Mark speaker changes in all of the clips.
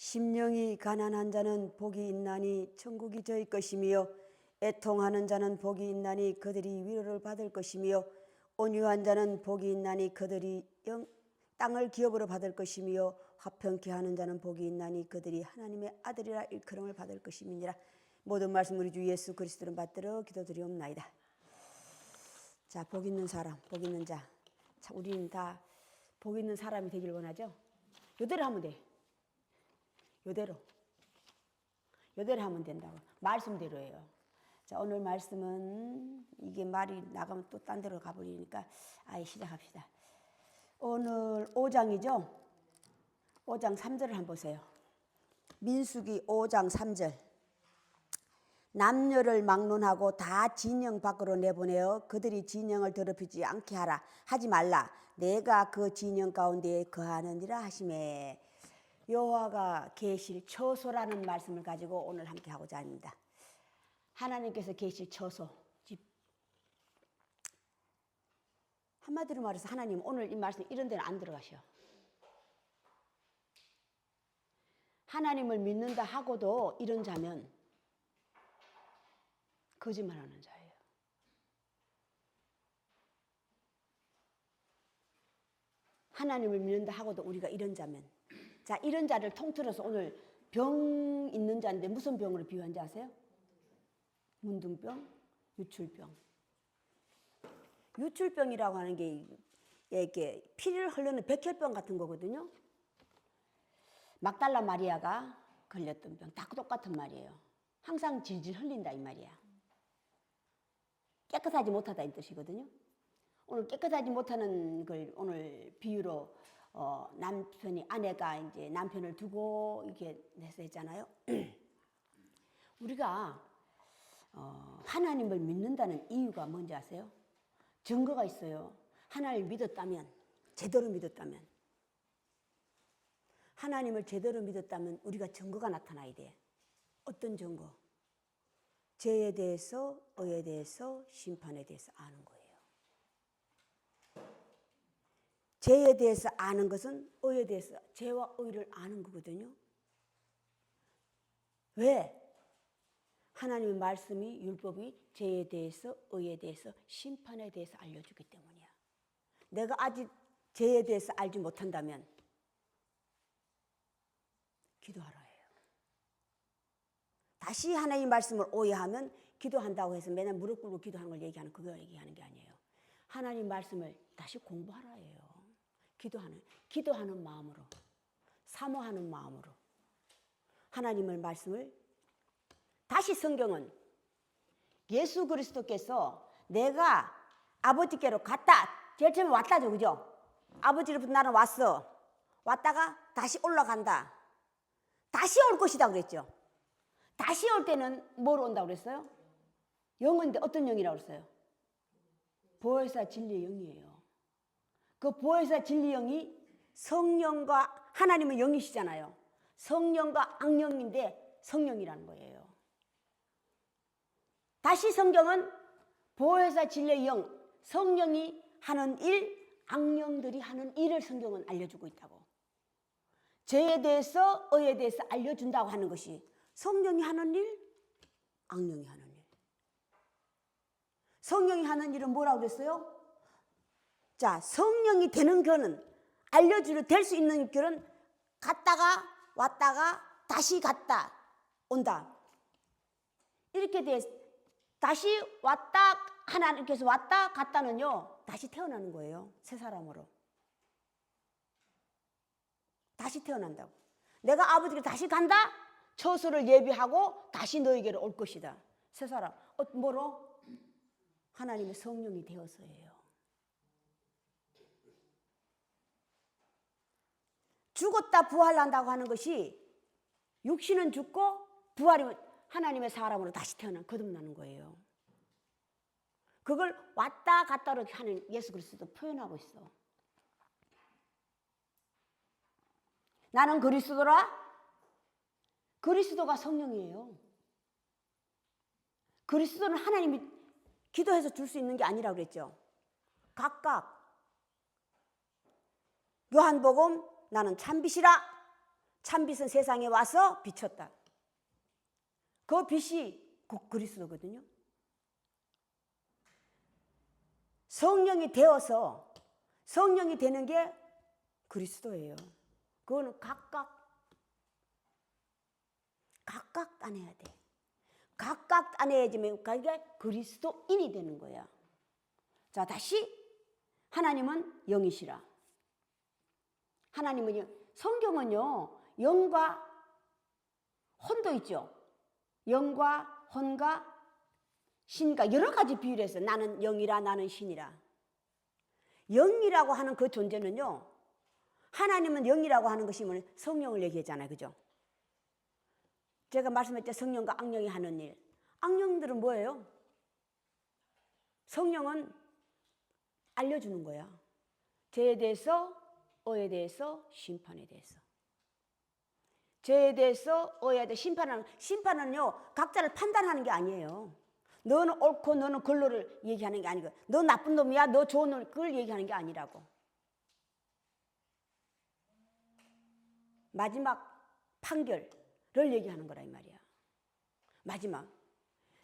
Speaker 1: 심령이 가난한 자는 복이 있나니 천국이 저희 것이며 애통하는 자는 복이 있나니 그들이 위로를 받을 것이며 온유한 자는 복이 있나니 그들이 땅을 기업으로 받을 것이며 화평케 하는 자는 복이 있나니 그들이 하나님의 아들이라 일컬음을 받을 것임이니라. 모든 말씀 우리 주 예수 그리스도를 받들어 기도드리옵나이다. 자, 복 있는 사람, 복 있는 자. 자, 우리는 다 복 있는 사람이 되길 원하죠. 요대로 하면 돼. 요대로 하면 된다고. 말씀대로예요. 자, 오늘 말씀은 이게 말이 나가면 또 딴 데로 가버리니까 아예 시작합시다. 오늘 5장이죠. 5장 3절을 한번 보세요. 민수기 5장 3절. 남녀를 막론하고 다 진영 밖으로 내보내어 그들이 진영을 더럽히지 않게 하라. 하지 말라. 내가 그 진영 가운데에 거하느니라 하시매. 여호와가 계실 처소라는 말씀을 가지고 오늘 함께 하고자 합니다. 하나님께서 계실 처소, 집. 한마디로 말해서 하나님 오늘 이 말씀 이런 데는 안 들어가셔. 하나님을 믿는다 하고도 이런 자면 거짓말하는 자예요. 하나님을 믿는다 하고도 우리가 이런 자면, 자, 이런 자를 통틀어서 오늘 병 있는 자인데 무슨 병으로 비유한지 아세요? 문둥병, 유출병. 유출병이라고 하는 게 이렇게 피를 흐르는 백혈병 같은 거거든요. 막달라 마리아가 걸렸던 병, 다 똑같은 말이에요. 항상 질질 흘린다 이 말이야. 깨끗하지 못하다 이 뜻이거든요. 오늘 깨끗하지 못하는 걸 오늘 비유로 남편이 아내가 이제 남편을 두고 이렇게 해서 했잖아요. 우리가 하나님을 믿는다는 이유가 뭔지 아세요? 증거가 있어요. 하나님을 믿었다면, 제대로 믿었다면, 하나님을 제대로 믿었다면 우리가 증거가 나타나야 돼. 어떤 증거? 죄에 대해서, 의에 대해서, 심판에 대해서 아는 거예요. 죄에 대해서 아는 것은 의에 대해서, 죄와 의를 아는 거거든요. 왜? 하나님의 말씀이, 율법이 죄에 대해서, 의에 대해서, 심판에 대해서 알려주기 때문이야. 내가 아직 죄에 대해서 알지 못한다면 기도하라 해요. 다시 하나님의 말씀을 오해하면 기도한다고 해서 맨날 무릎 꿇고 기도하는 걸 얘기하는, 그거 얘기하는 게 아니에요. 하나님 말씀을 다시 공부하라 해요. 기도하는 마음으로, 사모하는 마음으로 하나님의 말씀을. 다시 성경은 예수 그리스도께서 내가 아버지께로 갔다, 제일 처음에 왔다죠, 그죠? 아버지로부터 나는 왔어. 왔다가 다시 올라간다. 다시 올 것이다 그랬죠. 다시 올 때는 뭐로 온다고 그랬어요? 영인데 어떤 영이라고 그랬어요? 보혜사 진리의 영이에요. 그 보혜사 진리의 영이 성령과 하나님의 영이시잖아요. 성령과 악령인데 성령이라는 거예요. 다시 성경은 보혜사 진리의 영, 성령이 하는 일, 악령들이 하는 일을 성경은 알려주고 있다고. 죄에 대해서, 의에 대해서 알려준다고 하는 것이 성령이 하는 일, 악령이 하는 일. 성령이 하는 일은 뭐라고 그랬어요? 자, 성령이 되는 거는, 알려주려 될 수 있는 길은 갔다가 왔다가 다시 갔다 온다. 이렇게 돼. 다시 왔다, 하나님께서 왔다 갔다는요, 다시 태어나는 거예요. 새 사람으로. 다시 태어난다고. 내가 아버지께 다시 간다? 처소를 예비하고 다시 너에게로 올 것이다. 새 사람. 뭐로? 하나님의 성령이 되어서예요. 죽었다 부활한다고 하는 것이 육신은 죽고 부활이면 하나님의 사람으로 다시 태어난, 거듭나는 거예요. 그걸 왔다 갔다로 하는 예수 그리스도 표현하고 있어. 나는 그리스도라. 그리스도가 성령이에요. 그리스도는 하나님이 기도해서 줄 수 있는 게 아니라고 그랬죠. 각각 요한복음 나는 참빛이라, 참빛은 세상에 와서 비쳤다. 그 빛이 곧 그리스도거든요. 성령이 되어서 성령이 되는 게 그리스도예요. 그거는 각각 따내야 돼. 각각 따내야지만 그게 그리스도인이 되는 거야. 자, 다시 하나님은 영이시라. 하나님은요, 성경은요, 영과 혼도 있죠. 영과 혼과 신과 여러 가지 비유를 해서 나는 영이라 나는 신이라. 영이라고 하는 그 존재는요, 하나님은 영이라고 하는 것이 뭐냐? 성령을 얘기했잖아요. 그죠? 제가 말씀했죠. 성령과 악령이 하는 일. 악령들은 뭐예요? 성령은 알려주는 거야. 죄에 대해서, 의에 대해서, 심판에 대해서. 죄에 대해서, 의에 대해서, 심판은요, 각자를 판단하는 게 아니에요. 너는 옳고 너는 글로를 얘기하는 게 아니고, 너 나쁜 놈이야, 너 좋은 놈, 그걸 얘기하는 게 아니라고. 마지막 판결을 얘기하는 거라 이 말이야. 마지막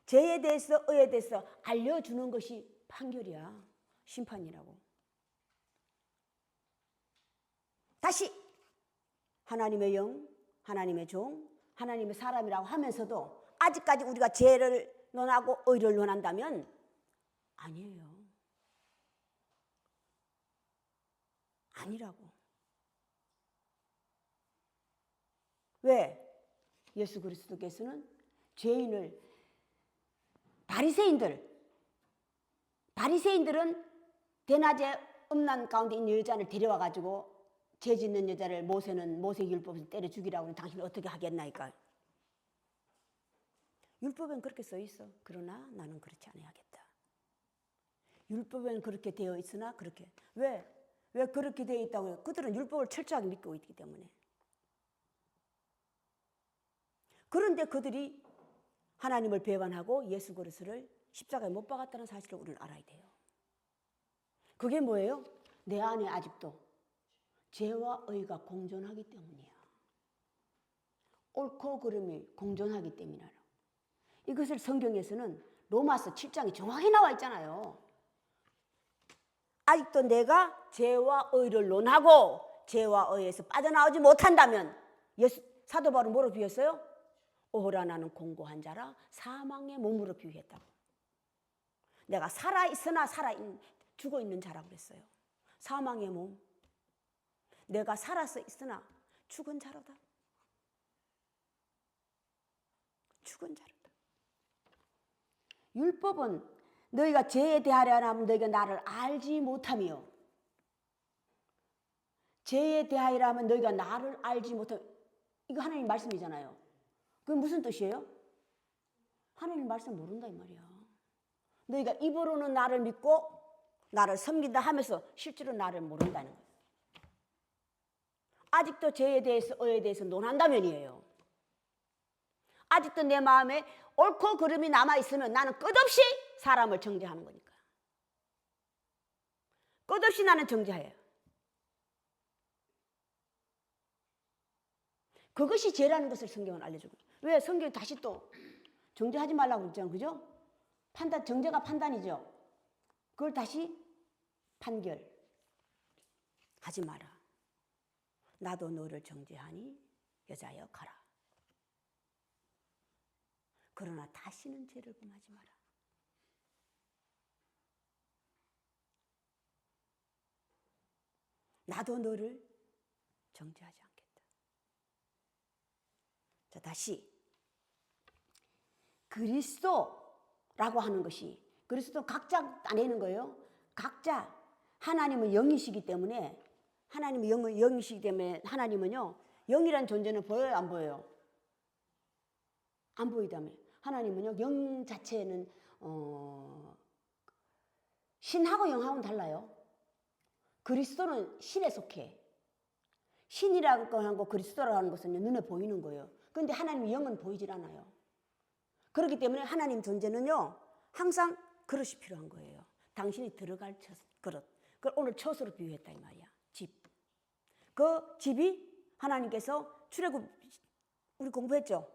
Speaker 1: 죄에 대해서 의에 대해서 알려주는 것이 판결이야. 심판이라고. 다시 하나님의 영, 하나님의 종, 하나님의 사람이라고 하면서도 아직까지 우리가 죄를 논하고 의를 논한다면 아니에요. 아니라고. 왜? 예수 그리스도께서는 죄인을 바리새인들은 대낮에 음란 가운데 있는 여자를 데려와 가지고 죄 짓는 여자를 모세 율법에서 때려 죽이라고 하면 당신은 어떻게 하겠나이까? 율법엔 그렇게 써 있어. 그러나 나는 그렇지 않아야겠다. 율법엔 그렇게 되어 있으나 그렇게. 왜 그렇게 되어 있다고 해요? 그들은 율법을 철저하게 믿고 있기 때문에. 그런데 그들이 하나님을 배반하고 예수 그리스도를 십자가에 못 박았다는 사실을 우리는 알아야 돼요. 그게 뭐예요? 내 안에 아직도 죄와 의가 공존하기 때문이야. 옳고 그름이 공존하기 때문이라. 이것을 성경에서는 로마서 7장에 정확히 나와 있잖아요. 아직도 내가 죄와 의를 논하고 죄와 의에서 빠져나오지 못한다면 사도 바울은 뭐로 비웠어요? 오호라 나는 공고한 자라 사망의 몸으로 비유했다고. 내가 살아있으나 죽어있는 자라고 그랬어요. 사망의 몸. 내가 살아서 있으나 죽은 자로다. 죽은 자로다. 율법은 너희가 죄에 대하려 하면 너희가 나를 알지 못하며, 죄에 대하여 하면 너희가 나를 알지 못하며. 이거 하나님 말씀이잖아요. 그게 무슨 뜻이에요? 하나님 말씀 모른다 이 말이야. 너희가 입으로는 나를 믿고 나를 섬긴다 하면서 실제로 나를 모른다는 거예요. 아직도 죄에 대해서 의에 대해서 논한다면이에요. 아직도 내 마음에 옳고 그름이 남아있으면 나는 끝없이 사람을 정죄하는 거니까. 끝없이 나는 정죄해요. 그것이 죄라는 것을 성경은 알려주고. 왜? 성경이 다시 또 정죄하지 말라고 그랬잖아요. 그죠? 정죄가 판단이죠. 그걸 다시 판결하지 마라. 나도 너를 정죄하니 여자여 가라. 그러나 다시는 죄를 범하지 마라. 나도 너를 정죄하지 않겠다. 자, 다시 그리스도라고 하는 것이, 그리스도 각자 따내는 거예요. 각자. 하나님은 영이시기 때문에, 하나님은 영이시기 때문에 하나님은요, 영이란 존재는 보여요, 안 보여요? 안 보이다며. 하나님은요, 영 자체는 신하고 영하고는 달라요. 그리스도는 신에 속해. 신이라고 하는 거, 그리스도라고 하는 것은 눈에 보이는 거예요. 그런데 하나님 영은 보이질 않아요. 그렇기 때문에 하나님 존재는요, 항상 그릇이 필요한 거예요. 당신이 들어갈 그릇. 그걸 오늘 처소로 비유했다 이 말이야. 집. 그 집이 하나님께서 출애굽 우리 공부했죠?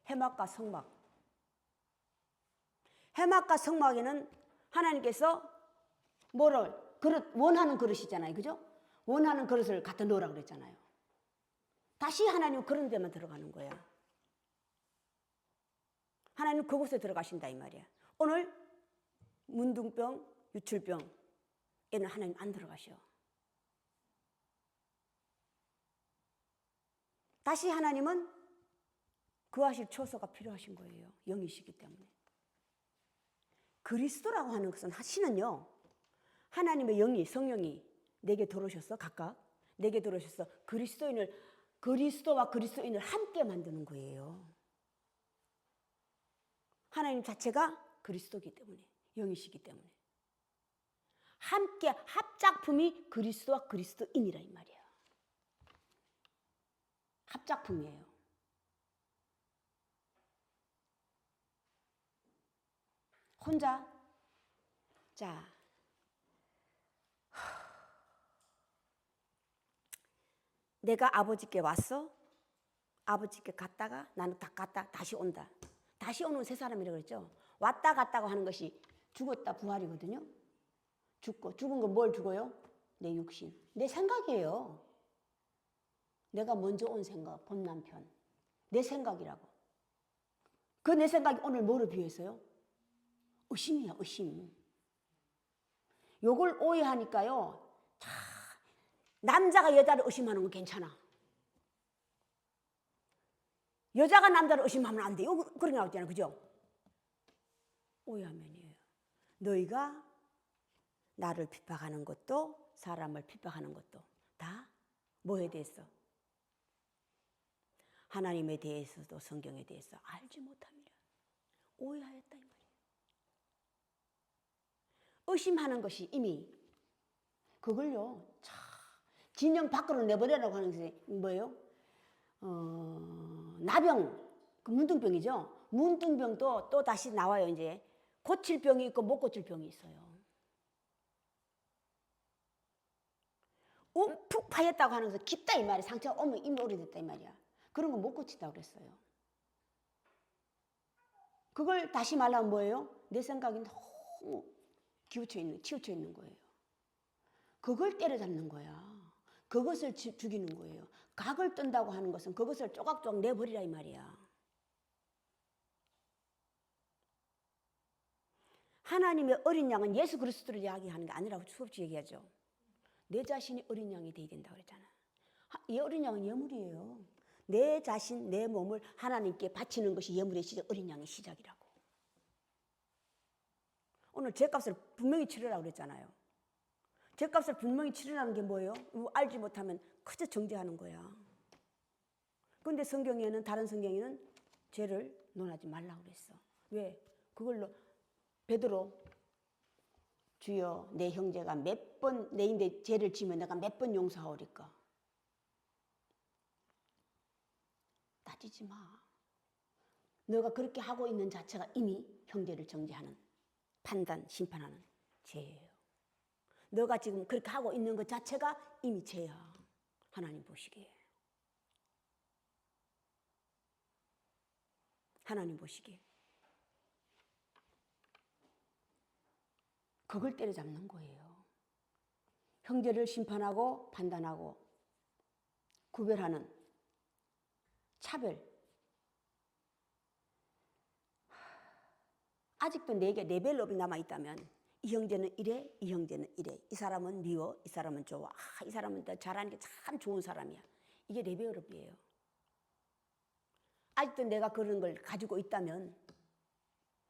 Speaker 1: 해막과 성막. 해막과 성막에는 하나님께서 뭐를 원하는 그릇이잖아요. 그죠? 원하는 그릇을 갖다 넣으라고 그랬잖아요. 다시 하나님 그런 데만 들어가는 거야. 하나님 그곳에 들어가신다 이 말이야. 오늘 문둥병, 유출병에는 하나님 안 들어가셔. 다시 하나님은 거하실 처소가 필요하신 거예요. 영이시기 때문에. 그리스도라고 하는 것은 신은요. 하나님의 영이 성령이 내게 들어오셔서 각각 내게 들어오셔서 그리스도와 그리스도인을 함께 만드는 거예요. 하나님 자체가 그리스도이기 때문에 영이시기 때문에 함께 합작품이 그리스도와 그리스도인이라 이 말이야. 합작품이에요. 혼자 자 내가 아버지께 왔어. 아버지께 갔다가 나는 다 갔다 다시 온다. 다시 오는 세 사람이라고 그랬죠. 왔다 갔다고 하는 것이 죽었다 부활이거든요. 죽은 건 뭘 죽어요? 내 육신, 내 생각이에요. 내가 먼저 온 생각, 본 남편, 내 생각이라고. 그 내 생각이 오늘 뭐로 비유했어요? 의심이야, 의심. 요걸 오해하니까요. 남자가 여자를 의심하는 건 괜찮아. 여자가 남자를 의심하면 안 돼요. 그런 게 나왔잖아요. 그죠? 오해하면이에요. 너희가 나를 핍박하는 것도 사람을 핍박하는 것도 다 뭐에 대해서? 하나님에 대해서도 성경에 대해서 알지 못함이라. 오해하였다 이 말이에요. 의심하는 것이 이미 그걸요. 진영 밖으로 내버리라고 하는 것이 뭐예요? 나병, 그 문둥병이죠. 문둥병도 또 다시 나와요. 이제 고칠 병이 있고 못 고칠 병이 있어요. 움푹 파였다고 하는 것은 깊다 이 말이야. 상처가 오면 이미 오래됐다 이 말이야. 그런 거 못 고친다고 그랬어요. 그걸 다시 말하면 뭐예요? 내 생각이 너무 치우쳐 있는 거예요. 그걸 때려잡는 거야. 그것을 죽이는 거예요. 각을 뜬다고 하는 것은 그것을 조각조각 내버리라 이 말이야. 하나님의 어린 양은 예수 그리스도를 이야기하는 게 아니라고 수없이 얘기하죠. 내 자신이 어린 양이 돼야 된다고 그랬잖아. 이 어린 양은 예물이에요. 내 자신, 내 몸을 하나님께 바치는 것이 예물의 시작, 어린 양의 시작이라고. 오늘 죗값을 분명히 치르라고 그랬잖아요. 죗값을 분명히 치르라는 게 뭐예요? 알지 못하면 그저 정죄하는 거야. 그런데 성경에는 다른 성경에는 죄를 논하지 말라고 그랬어. 왜? 그걸로 베드로 주여 내 형제가 몇 번 내인데 죄를 지면 내가 몇 번 용서하오리까? 따지지 마. 너가 그렇게 하고 있는 자체가 이미 형제를 정죄하는 판단, 심판하는 죄예요. 너가 지금 그렇게 하고 있는 것 자체가 이미 죄야. 하나님 보시기에. 하나님 보시기에. 그걸 때려잡는 거예요. 형제를 심판하고 판단하고 구별하는 차별. 아직도 내게 레벨업이 남아있다면 이 형제는 이래, 이 형제는 이래. 이 사람은 미워, 이 사람은 좋아. 이 사람은 잘하는 게 참 좋은 사람이야. 이게 레벨업이에요. 아직도 내가 그런 걸 가지고 있다면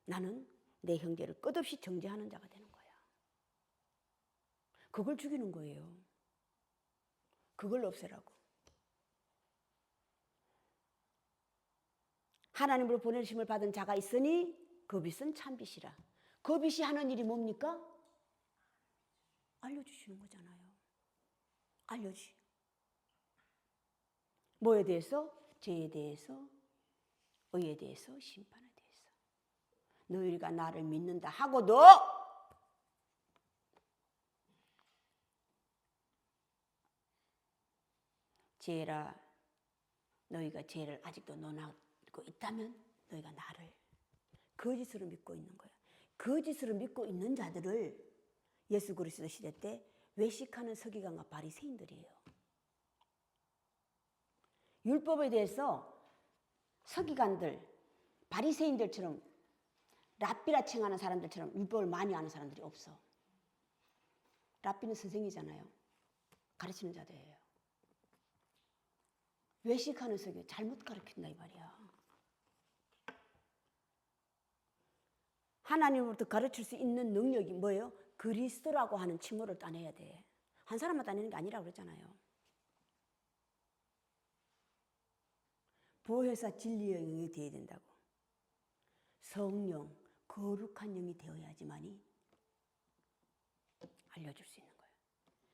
Speaker 1: 나는 내 형제를 끝없이 정죄하는 자가 되는 거야. 그걸 죽이는 거예요. 그걸 없애라고. 하나님으로 보내심을 받은 자가 있으니 그 빛은 참빛이라. 그 빛이 하는 일이 뭡니까? 알려주시는 거잖아요. 알려주시. 뭐에 대해서? 죄에 대해서, 의에 대해서, 심판에 대해서. 너희가 나를 믿는다 하고도 죄라 너희가 죄를 아직도 논하고 있다면 너희가 나를 거짓으로 믿고 있는 거야. 거짓으로 믿고 있는 자들을 예수 그리스도 시대 때 외식하는 서기관과 바리새인들이에요. 율법에 대해서 서기관들, 바리새인들처럼 랍비라 칭하는 사람들처럼 율법을 많이 아는 사람들이 없어. 랍비는 선생이잖아요. 가르치는 자들이에요. 외식하는 서기관 잘못 가르친다 이 말이야. 하나님으로부터 가르칠 수 있는 능력이 뭐예요? 그리스도라고 하는 칭호를 따내야 돼. 한 사람만 따내는 게 아니라고 그랬잖아요. 보혜사 진리의 영이 되어야 된다고. 성령, 거룩한 영이 되어야지만이 알려줄 수 있는 거예요.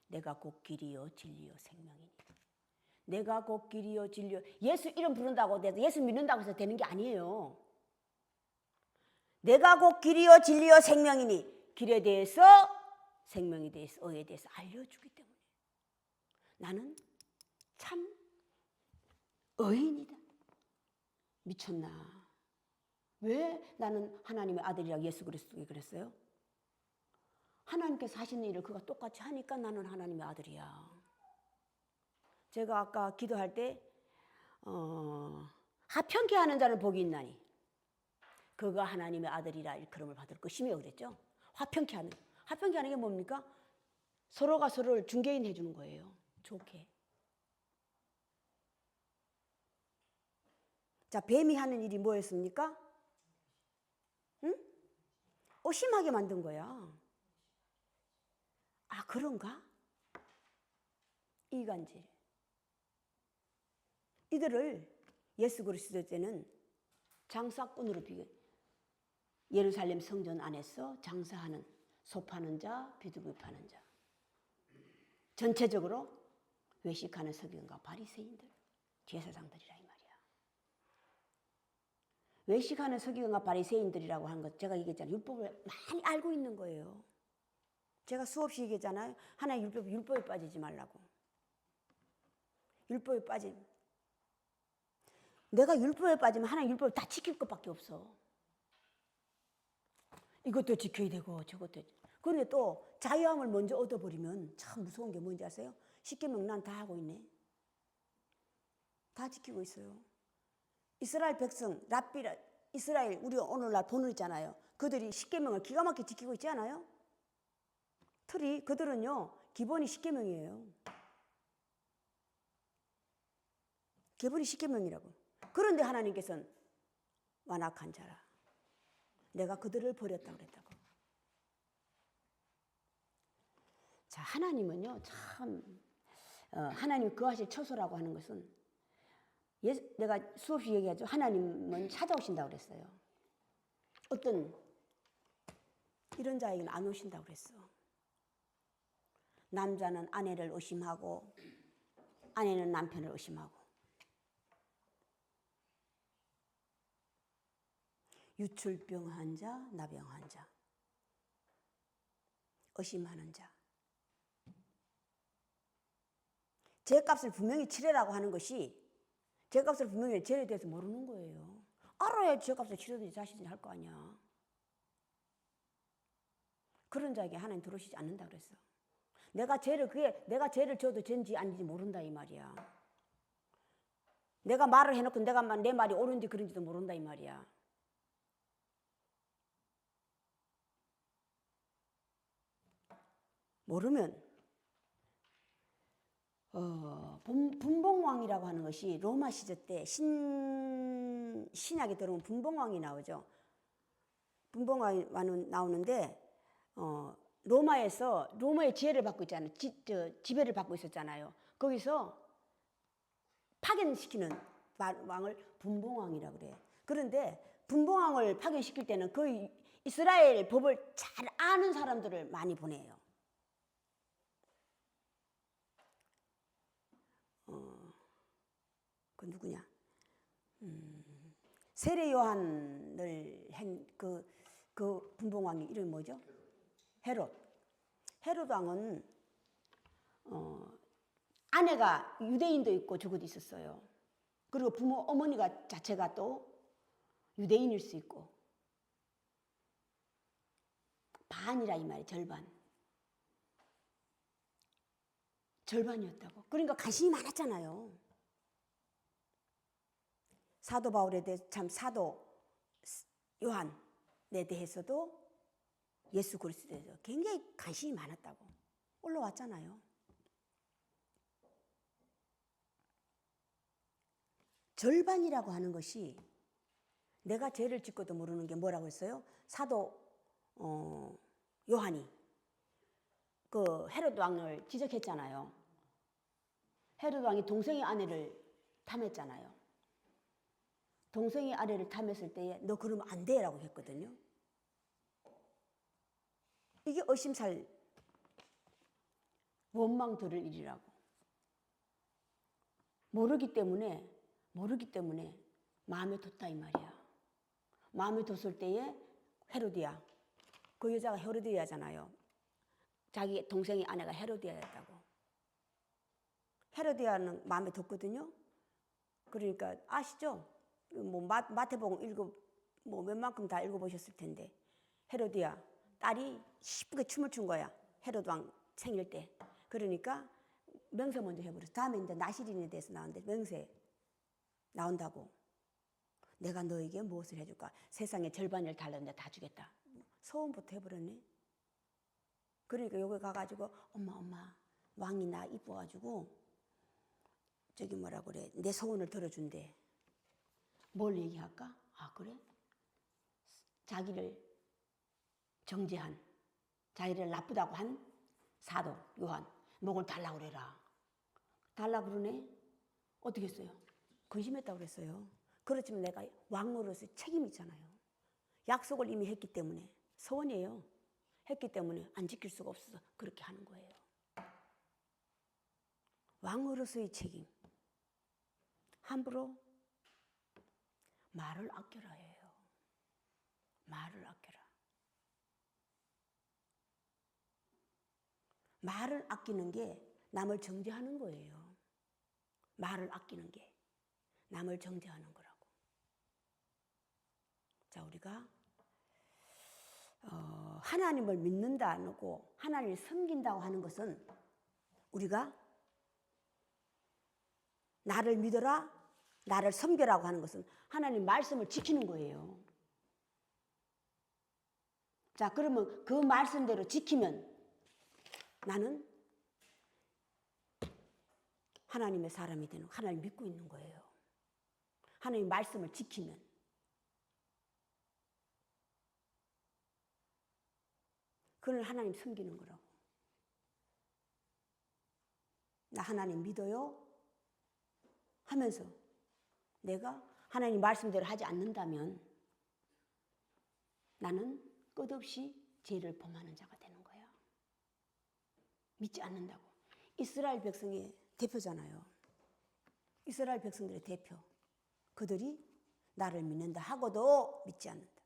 Speaker 1: 내가 곧 길이요 진리요 생명이니. 내가 곧 길이요 진리요. 예수 이름 부른다고 예수 믿는다고 해서 되는 게 아니에요. 내가 곧 길이요 진리요 생명이니. 길에 대해서 생명에 대해서 의에 대해서 알려주기 때문에 나는 참 의인이다. 미쳤나? 왜 나는 하나님의 아들이라고 예수 그리스도에게 그랬어요? 하나님께서 하시는 일을 그가 똑같이 하니까 나는 하나님의 아들이야. 제가 아까 기도할 때 하평케 하는 자는 복이 있나니 그가 하나님의 아들이라 일컬음을 받을 것이며 그랬죠. 화평케 하는 게 뭡니까? 서로가 서로를 중개인 해주는 거예요. 좋게. 자, 뱀이 하는 일이 뭐였습니까? 응? 의심하게 만든 거야. 아, 그런가? 이간질. 이들을 예수 그리스도 때는 장사꾼으로 비교. 예루살렘 성전 안에서 장사하는 소 파는 자, 비두부 파는 자. 전체적으로 외식하는 서기관과 바리새인들, 제사장들이라 이 말이야. 외식하는 서기관과 바리새인들이라고 하는 것 제가 얘기했잖아요. 율법을 많이 알고 있는 거예요. 제가 수없이 얘기했잖아요. 하나의 율법에 빠지지 말라고. 율법에 빠짐. 내가 율법에 빠지면 하나의 율법을 다 지킬 것밖에 없어. 이것도 지켜야 되고 저것도. 그런데 또 자유함을 먼저 얻어버리면 참 무서운 게 뭔지 아세요? 십계명 난 다 하고 있네. 다 지키고 있어요. 이스라엘 백성, 랍비라, 이스라엘 우리가 오늘날 본을 있잖아요. 그들이 십계명을 기가 막히게 지키고 있지 않아요? 틀이 그들은요 기본이 십계명이에요. 기본이 십계명이라고. 그런데 하나님께서는 완악한 자라. 내가 그들을 버렸다고 그랬다고. 자, 하나님은요 참 하나님 거하실 처소라고 하는 것은 내가 수없이 얘기하죠. 하나님은 찾아오신다고 그랬어요. 어떤 이런 자에게는 안 오신다고 그랬어. 남자는 아내를 의심하고 아내는 남편을 의심하고 유출병 환자, 나병 환자, 의심하는 자. 죄값을 분명히 치르라고 하는 것이 죄값을 분명히 죄에 대해서 모르는 거예요. 알아야 죄값을 치르든지 자신이 할 거 아니야. 그런 자에게 하나님 들어오시지 않는다 그랬어. 내가 죄를 져도 죄인지 아닌지 모른다 이 말이야. 내가 말을 해놓고 내 말이 옳은지 그런지도 모른다 이 말이야. 모르면 분봉왕이라고 하는 것이 로마 시대 때 신약에 들어오면 분봉왕이 나오죠. 분봉왕이 나오는데 로마의 지혜를 받고 있잖아요. 지배를 받고 있었잖아요. 거기서 파견시키는 왕을 분봉왕이라고 그래. 그런데 분봉왕을 파견시킬 때는 그 이스라엘 법을 잘 아는 사람들을 많이 보내요. 그 누구냐? 세례 요한을 한 그 분봉왕이 이름이 뭐죠? 헤롯 왕은 아내가 유대인도 있고 저것도 있었어요. 그리고 부모 어머니가 자체가 또 유대인일 수 있고 반이라 이 말이에요. 절반이었다고. 그러니까 관심이 많았잖아요. 사도 바울에 대해서 참 사도 요한에 대해서도 예수 그리스도에 대해서 굉장히 관심이 많았다고. 올라왔잖아요. 절반이라고 하는 것이 내가 죄를 짓고도 모르는 게 뭐라고 했어요? 사도 요한이 그 헤롯 왕을 지적했잖아요. 헤롯 왕이 동생의 아내를 탐했잖아요. 동생의 아내를 탐했을 때에 너 그러면 안 돼라고 했거든요. 이게 의심살 원망 들을 일이라고. 모르기 때문에 마음에 뒀다 이 말이야. 마음에 뒀을 때에 헤로디아, 그 여자가 헤로디아잖아요. 자기 동생의 아내가 헤로디아였다고. 헤로디아는 마음에 뒀거든요. 그러니까 아시죠? 뭐 마태복음 뭐 웬만큼 다 읽어보셨을 텐데 헤로디아 딸이 이쁘게 춤을 춘 거야. 헤롯 왕 생일 때. 그러니까 명세 먼저 해버렸어. 다음에 이제 나시린에 대해서 나오는데 명세 나온다고. 내가 너에게 무엇을 해줄까? 세상의 절반을 달라는데 다 주겠다. 소원부터 해버렸네. 그러니까 여기 가가지고 엄마 왕이 나 이뻐가지고 저기 뭐라 그래 내 소원을 들어준대. 뭘 얘기할까? 아 그래? 자기를 정죄한 자기를 나쁘다고 한 사도 요한 목을 달라고 그래라. 달라고 그러네. 어떻게 했어요? 근심했다고 그랬어요. 그렇지만 내가 왕으로서 책임이 있잖아요. 약속을 이미 했기 때문에 서원이에요. 했기 때문에 안 지킬 수가 없어서 그렇게 하는 거예요. 왕으로서의 책임. 함부로 말을 아껴라 해요. 말을 아껴라. 말을 아끼는 게 남을 정죄하는 거예요. 말을 아끼는 게 남을 정죄하는 거라고. 자, 우리가 하나님을 믿는다고 하나님을 섬긴다고 하는 것은 우리가 나를 믿어라, 나를 섬겨라고 하는 것은 하나님 말씀을 지키는 거예요. 자, 그러면 그 말씀대로 지키면 나는 하나님의 사람이 되는, 하나님 믿고 있는 거예요. 하나님 말씀을 지키면. 그걸 하나님 섬기는 거라고. 나 하나님 믿어요? 하면서 내가 하나님 말씀대로 하지 않는다면 나는 끝없이 죄를 범하는 자가 되는 거야. 믿지 않는다고. 이스라엘 백성의 대표잖아요. 이스라엘 백성들의 대표. 그들이 나를 믿는다 하고도 믿지 않는다.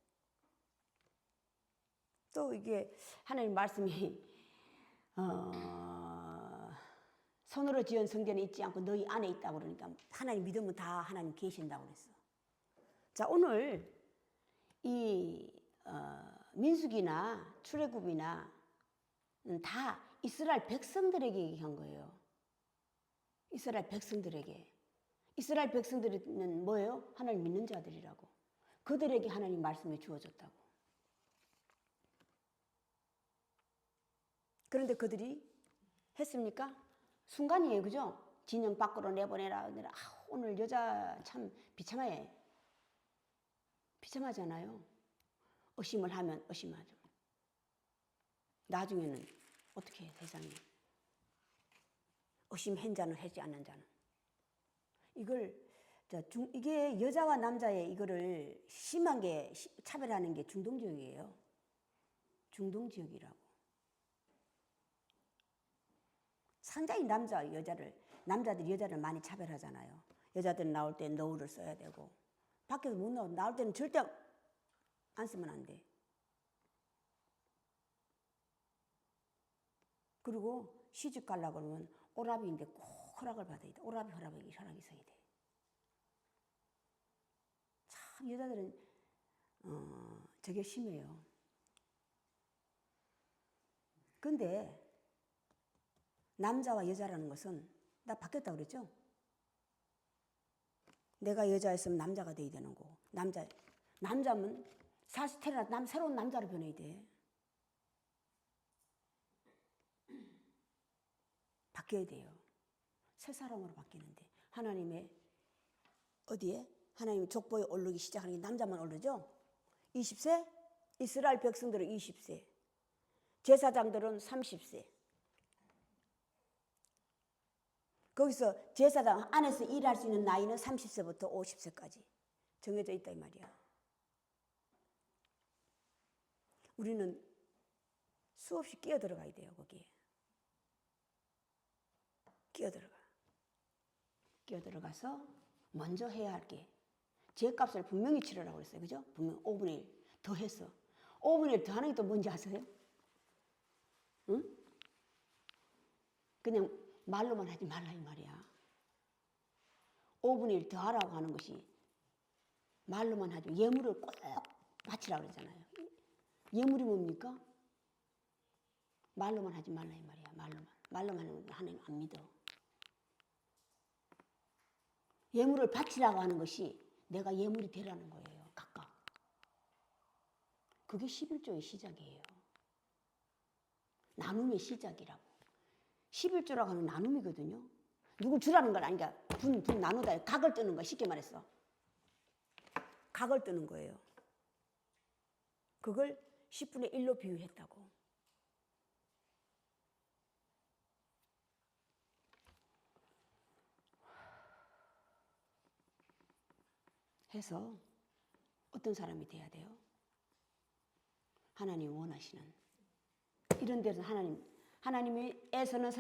Speaker 1: 또 이게 하나님 말씀이 손으로 지은 성전에 있지 않고 너희 안에 있다고 그러니까 하나님 믿으면 다 하나님 계신다고 그랬어. 자, 오늘 이 민수기나 출애굽이나 다 이스라엘 백성들에게 얘기한 거예요. 이스라엘 백성들에게. 이스라엘 백성들은 뭐예요? 하나님 믿는 자들이라고. 그들에게 하나님 말씀이 주어졌다고. 그런데 그들이 했습니까? 순간이에요. 그죠? 진영 밖으로 내보내라. 오늘 여자 참 비참해. 비참하잖아요. 의심을 하면 의심하죠. 나중에는 어떻게 해, 세상에. 의심한 자는 하지 않는 자는. 이게 여자와 남자의 이거를 심하게 차별하는 게 중동지역이에요. 중동지역이라고. 상당히 남자들이 여자를 많이 차별하잖아요. 여자들은 나올 때 너울을 써야 되고, 밖에서 못 나올 때는 절대 안 쓰면 안 돼. 그리고 시집 가려고 그러면 오라비인데 꼭 허락을 받아야 돼. 오라비 허락이 있어야 돼. 여자들은 저게 심해요. 근데 남자와 여자라는 것은 나 바뀌었다고 그랬죠? 내가 여자였으면 남자가 돼야 되는 거고 남자면 사실 태어나 새로운 남자로 변해야 돼. 바뀌어야 돼요. 새 사람으로 바뀌는데 하나님의 어디에? 하나님의 족보에 오르기 시작하는 게 남자만 오르죠? 20세? 이스라엘 백성들은 20세. 제사장들은 30세. 거기서 제사장 안에서 일할 수 있는 나이는 30세부터 50세까지 정해져 있다 이 말이야. 우리는 수없이 끼어들어가야 돼요. 거기에. 끼어들어가서 먼저 해야 할 게 제값을 분명히 치르라고 그랬어요. 그죠? 분명 5분의 1 더해서 5분의 1 더하는 게 또 뭔지 아세요? 응? 그냥 말로만 하지 말라 이 말이야. 5분의 1 더하라고 하는 것이 말로만 하지 예물을 꼭 바치라고 그러잖아요. 예물이 뭡니까? 말로만 하지 말라 이 말이야. 말로만 하는 하나님 안 믿어. 예물을 바치라고 하는 것이 내가 예물이 되라는 거예요. 각각. 그게 11조의 시작이에요. 나눔의 시작이라고. 11조라고 하는 나눔이거든요. 누굴 주라는 건 아니니까 분 나누다. 각을 뜨는 거야. 쉽게 말해서. 각을 뜨는 거예요. 그걸 10분의 1로 비유했다고. 해서 어떤 사람이 돼야 돼요? 하나님이 원하시는 이런 데서 하나님에서는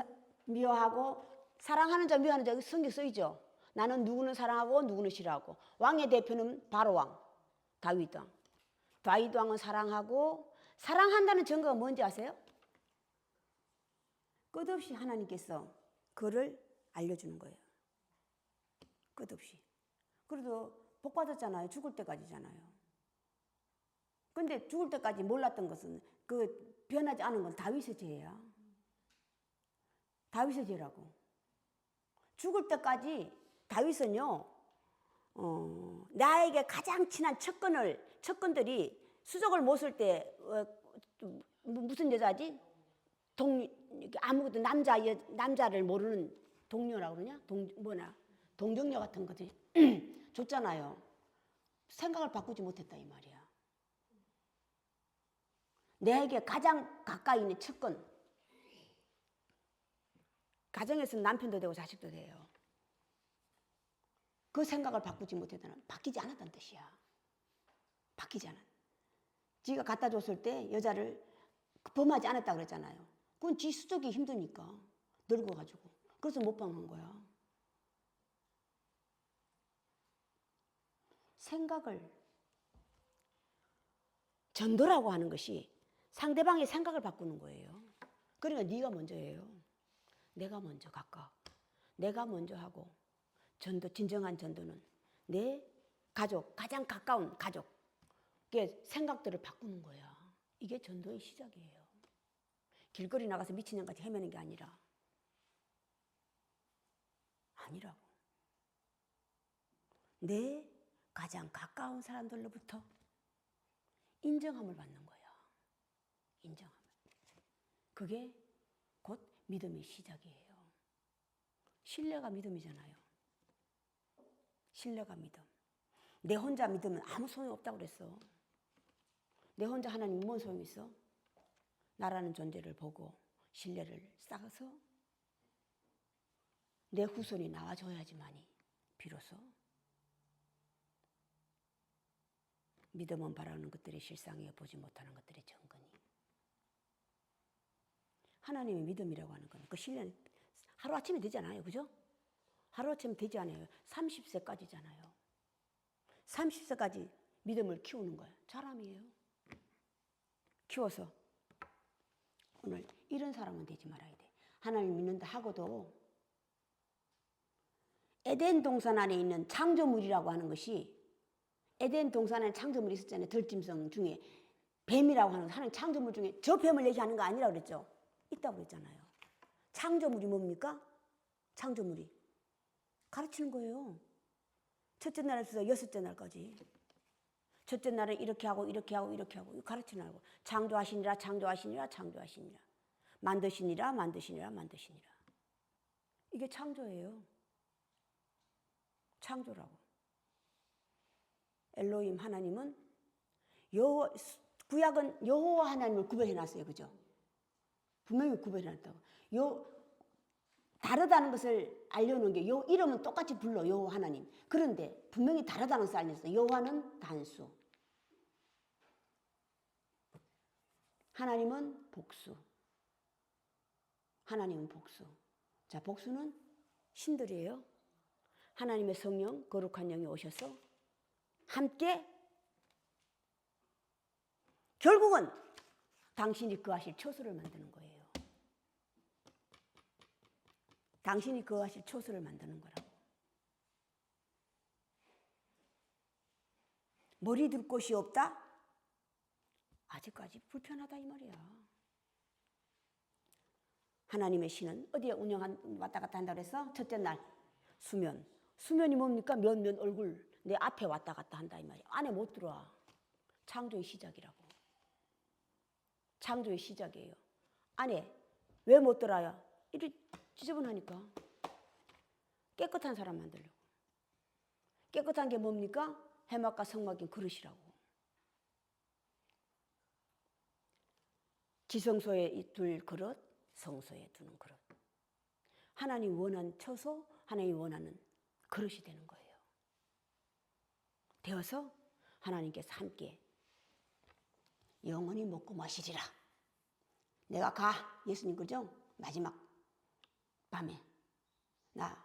Speaker 1: 미워하고 사랑하는 자 미워하는 자 성경 써있죠. 나는 누구는 사랑하고 누구는 싫어하고 왕의 대표는 바로 왕 다윗 왕. 다윗 왕은 사랑하고 사랑한다는 증거가 뭔지 아세요? 끝없이 하나님께서 그를 알려주는 거예요. 끝없이. 그래도 복 받았잖아요. 죽을 때까지잖아요. 근데 죽을 때까지 몰랐던 것은 그 변하지 않은 건 다윗의 죄야. 다윗의 죄라고. 죽을 때까지 다윗은요. 나에게 가장 친한 척근들이 수족을 못 쓸 때 무슨 여자지? 아무것도 남자를 모르는 동료라고 그러냐? 동정녀 같은 것들 줬잖아요. 생각을 바꾸지 못했다 이 말이야. 내게 가장 가까이 있는 척근. 가정에서는 남편도 되고 자식도 돼요. 그 생각을 바꾸지 못했다는 바뀌지 않았다는 뜻이야. 바뀌지 않았. 지가 갖다 줬을 때 여자를 범하지 않았다고 그랬잖아요. 그건 지 수족이 힘드니까 늙어가지고. 그래서 못 박는 거야. 생각을 전도라고 하는 것이 상대방의 생각을 바꾸는 거예요. 그러니까 네가 먼저예요. 내가 먼저 각각. 내가 먼저 하고 진정한 전도는 내 가족, 가장 가까운 가족의 생각들을 바꾸는 거야. 이게 전도의 시작이에요. 길거리 나가서 미친년같이 헤매는 게 아니라고. 내 가장 가까운 사람들로부터 인정함을 받는 거야. 인정함을. 그게 곧 믿음의 시작이에요. 신뢰가 믿음이잖아요. 신뢰가 믿음. 내 혼자 믿으면 아무 소용이 없다고 그랬어. 내 혼자 하나님 뭔 소용이 있어? 나라는 존재를 보고 신뢰를 쌓아서 내 후손이 나와줘야지만이 비로소 믿음은 바라는 것들이 실상이여 보지 못하는 것들이 정근이. 하나님의 믿음이라고 하는 건 그 신뢰는 하루아침에 되지 않아요. 그죠? 하루아침에 되지 않아요. 30세까지잖아요. 30세까지 믿음을 키우는 거예요. 사람이에요. 키워서 오늘 이런 사람은 되지 말아야 돼. 하나님 믿는다 하고도 에덴 동산 안에 있는 창조물이라고 하는 것이 에덴 동산에 창조물이 있었잖아요. 들짐승 중에 뱀이라고 하는 하나님 창조물 중에 저 뱀을 얘기하는 거 아니라고 그랬죠. 있다고 그랬잖아요. 창조물이 뭡니까? 창조물이 가르치는 거예요. 첫째 날에서 여섯째 날까지. 첫째 날은 이렇게 하고 이렇게 하고 이렇게 하고 가르치는 거고. 창조하시니라 창조하시니라 창조하시니라. 만드시니라 만드시니라 만드시니라. 이게 창조예요. 창조라고. 엘로힘 하나님은 구약은 여호와 하나님을 구별해놨어요. 그죠? 분명히 구별해놨다고. 다르다는 것을 알려놓은 게 이름은 똑같이 불러 여호와 하나님. 그런데 분명히 다르다는 것을 알렸어요. 여호와는 단수. 하나님은 복수. 하나님은 복수. 자, 복수는 신들이에요. 하나님의 성령, 거룩한 영이 오셔서 함께 결국은 당신이 거하실 처소를 만드는 거예요. 당신이 거하실 처소를 만드는 거라고. 머리 둘 곳이 없다? 아직까지 불편하다 이 말이야. 하나님의 신은 어디에 왔다 갔다 한다고 해서 첫째 날 수면. 수면이 뭡니까? 면면 얼굴 내 앞에 왔다 갔다 한다 이 말이야. 안에 못 들어와. 창조의 시작이라고. 창조의 시작이에요. 안에 왜 못 들어와요? 이리 지저분하니까. 깨끗한 사람 만들려고. 깨끗한 게 뭡니까? 해막과 성막인 그릇이라고. 지성소에 둘 그릇, 성소에 두는 그릇. 하나님 원하는 처소, 하나님 원하는 그릇이 되는 거예요. 되어서 하나님께서 함께 영원히 먹고 마시리라. 내가 가. 예수님 그죠? 마지막 밤에 나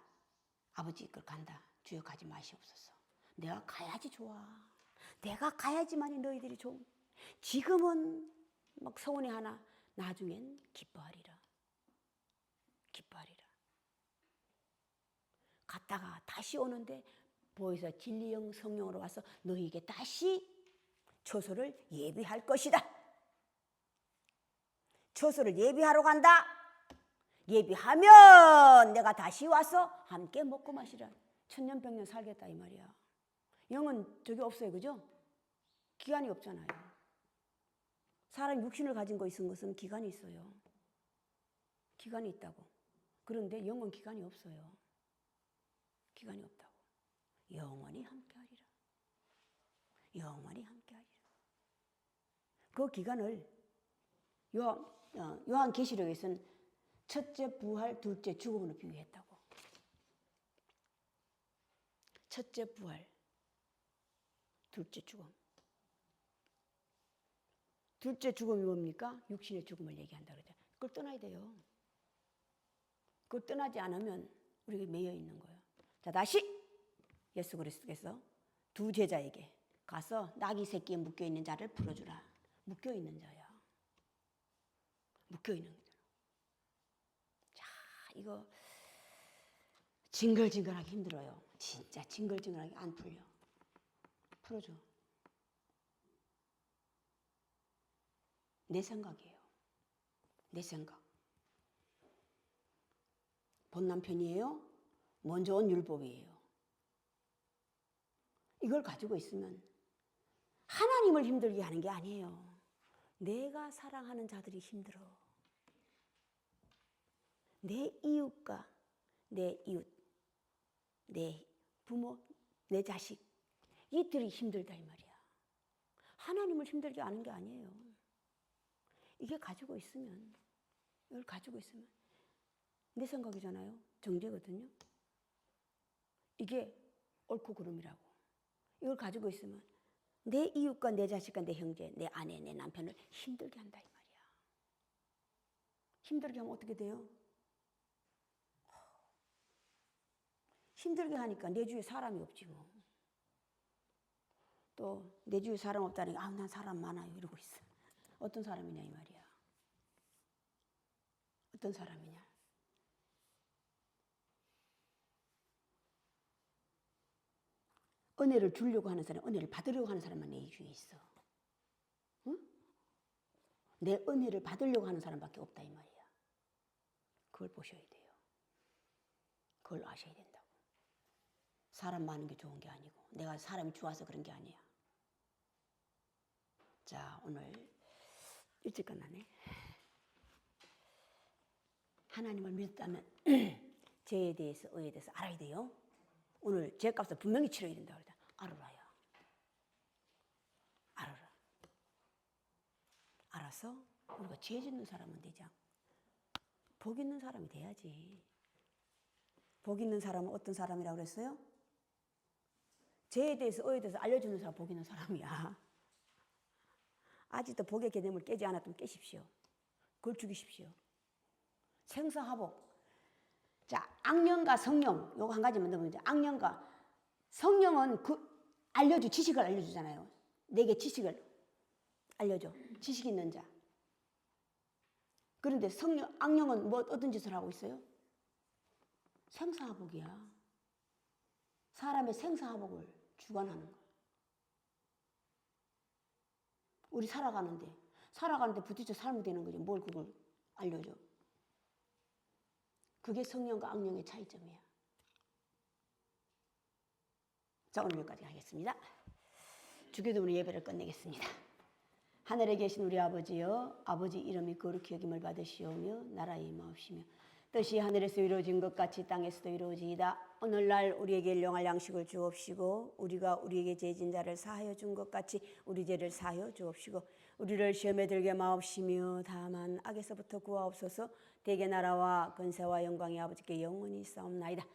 Speaker 1: 아버지 이끌 간다. 주여 가지 마시옵소서. 내가 가야지 좋아. 내가 가야지만이 너희들이 좋은. 지금은 막 서운해 하나 나중엔 기뻐하리라. 기뻐하리라. 갔다가 다시 오는데 보혜사 진리영 성령으로 와서 너희에게 다시 처소를 예비할 것이다. 처소를 예비하러 간다. 예비하면 내가 다시 와서 함께 먹고 마시라. 천년백년 살겠다 이 말이야. 영은 저게 없어요. 그죠? 기간이 없잖아요. 사람 육신을 가진 거 있은 것은 기간이 있어요. 기간이 있다고. 그런데 영은 기간이 없어요. 기간이 없다고. 영원히 함께하리라. 영원히 함께하리라. 그 기간을 요한계시록에서는 첫째 부활, 둘째 죽음으로 비유했다고. 첫째 부활, 둘째 죽음. 둘째 죽음이 뭡니까? 육신의 죽음을 얘기한다고 그러죠. 그걸 떠나야 돼요. 그걸 떠나지 않으면 우리가 매여 있는 거예요. 자, 다시 예수 그리스도께서 두 제자에게 가서 나귀 새끼에 묶여있는 자를 풀어주라. 묶여있는 자야. 묶여있는 자. 자, 이거 징글징글하기 힘들어요. 진짜 징글징글하게 안 풀려. 풀어줘. 내 생각이에요. 내 생각. 본 남편이에요? 먼저 온 율법이에요. 이걸 가지고 있으면 하나님을 힘들게 하는 게 아니에요. 내가 사랑하는 자들이 힘들어. 내 이웃과 내 이웃, 내 부모, 내 자식 이들이 힘들다 이 말이야. 하나님을 힘들게 하는 게 아니에요. 이게 가지고 있으면, 이걸 가지고 있으면 내 생각이잖아요. 정죄거든요. 이게 옳고 그름이라고. 이걸 가지고 있으면 내 이웃과 내 자식과 내 형제, 내 아내, 내 남편을 힘들게 한다 이 말이야. 힘들게 하면 어떻게 돼요? 힘들게 하니까 내 주위에 사람이 없지 뭐. 또 내 주위에 사람 없다니까 난 사람 많아요 이러고 있어. 어떤 사람이냐 이 말이야. 어떤 사람이냐. 은혜를 주려고 하는 사람, 은혜를 받으려고 하는 사람만 내 주위에 있어. 응? 내 은혜를 받으려고 하는 사람밖에 없다 이 말이야. 그걸 보셔야 돼요. 그걸 아셔야 된다고. 사람 많은 게 좋은 게 아니고 내가 사람이 좋아서 그런 게 아니야. 자, 오늘 일찍 끝나네. 하나님을 믿었다면 죄에 대해서 의에 대해서 알아야 돼요. 오늘 죄값을 분명히 치러야 된다고 그러잖아. 알아라요. 알아라. 알아서 우리가 죄 짓는 사람은 되지 않고 복 있는 사람이 돼야지. 복 있는 사람은 어떤 사람이라고 그랬어요? 죄에 대해서 의에 대해서 알려주는 사람 복 있는 사람이야. 아직도 복의 개념을 깨지 않았다면 깨십시오. 그걸 죽이십시오. 생사화복. 자, 악령과 성령 요거 한 가지만 더 보면 악령과 성령은 지식을 알려주잖아요. 내게 지식을 알려줘. 지식 있는 자. 그런데 악령은 뭐 어떤 짓을 하고 있어요? 생사화복이야. 사람의 생사화복을 주관하는 거야. 우리 살아가는데 부딪혀 살면 되는 거지. 뭘 그걸 알려줘. 그게 성령과 악령의 차이점이야. 자, 오늘 여기까지 하겠습니다. 주기도문의 예배를 끝내겠습니다. 하늘에 계신 우리 아버지여, 아버지 이름이 거룩히 여김을 받으시오며 나라의 임하옵시며 뜻이 하늘에서 이루어진 것 같이 땅에서도 이루어지이다. 오늘날 우리에게 일용할 양식을 주옵시고 우리가 우리에게 죄진 자를 사하여 준 것 같이 우리 죄를 사하여 주옵시고 우리를 시험에 들게 마옵시며 다만 악에서부터 구하옵소서. 대개 나라와 권세와 영광이 아버지께 영원히 있사옵나이다.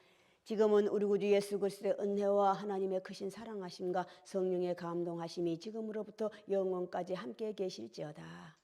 Speaker 1: 지금은 우리 구주 예수 그리스도의 은혜와 하나님의 크신 사랑하심과 성령의 감동하심이 지금으로부터 영원까지 함께 계실지어다.